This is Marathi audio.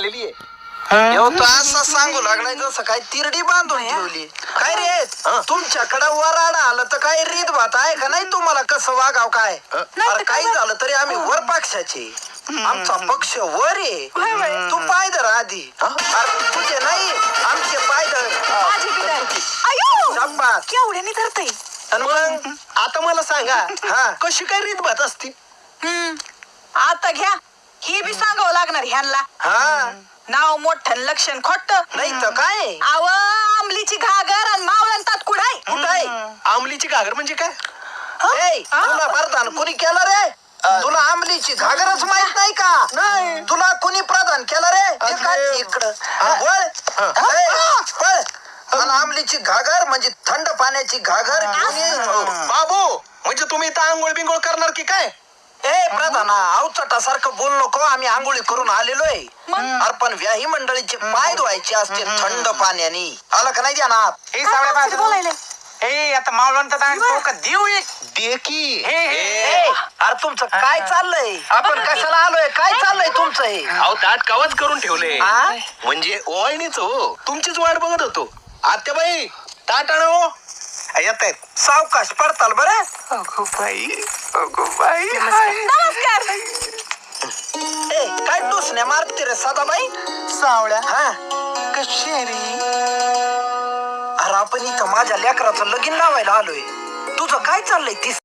झालेली आहे. तो असं सांगू लागलाय जसं काय तिरडी बांधून ठेवली. काय रे तुमच्याकडे वराडा आलं तर काय रीत भात आहे का नाही तुम्हाला? कसं वागाव काय? अरे काही झालं तरी आम्ही वर पक्षाचे. आमचा पक्ष वर आहे. तू पाय धर आधी. अरे तुझे नाही आमचे पाय धर. केवढ्याने धरतय. आणि मग आता मला सांगा कशी काय रीत भात असती? आता घ्या हे बी सांगावं लागणार ह्यांना. हा नाव मोठं लक्षण खोट नाही तर काय? आव आमलीची घागर आणि मावळण तात कुठाय. कुठाय? आमलीची घागर म्हणजे काय? तुला प्रधान कोणी केलं रे? तुला आमलीची घागरच माहित नाही का? नाही. तुला कोणी प्रधान केलं रे? इकडं आणि आमलीची घागर म्हणजे थंड पाण्याची घागर. बाबू म्हणजे तुम्ही इथं आंघोळ बिंगोळ करणार की काय? प्रधान अवचटासारखं बोल नको. आम्ही आंघोळी करून आलेलोय. अरे पण व्याही मंडळीचे पाय धुवायचे असते थंड पाण्याने. आलं का नाही ध्यानात? आता मावळण तर देऊ एक दे की. अरे तुमचं काय चाललंय? आपण कशाला आलोय? काय चाललंय तुमचं हे? अहो ताट कवाच करून ठेवले म्हणजे ओळणीच हो. तुमचीच वाट बघत होतो. आत्याबाई ताट आणो. येत आहेत सावकाश पडताल बरं. नमस्कार. काय टुसण्या मारते रे सदाबाई? सावळ्या हा कशी रे? अरे आपण इथं माझ्या लेकराचं लगीन लावायला आलोय. तुझं काय चाललंय? ती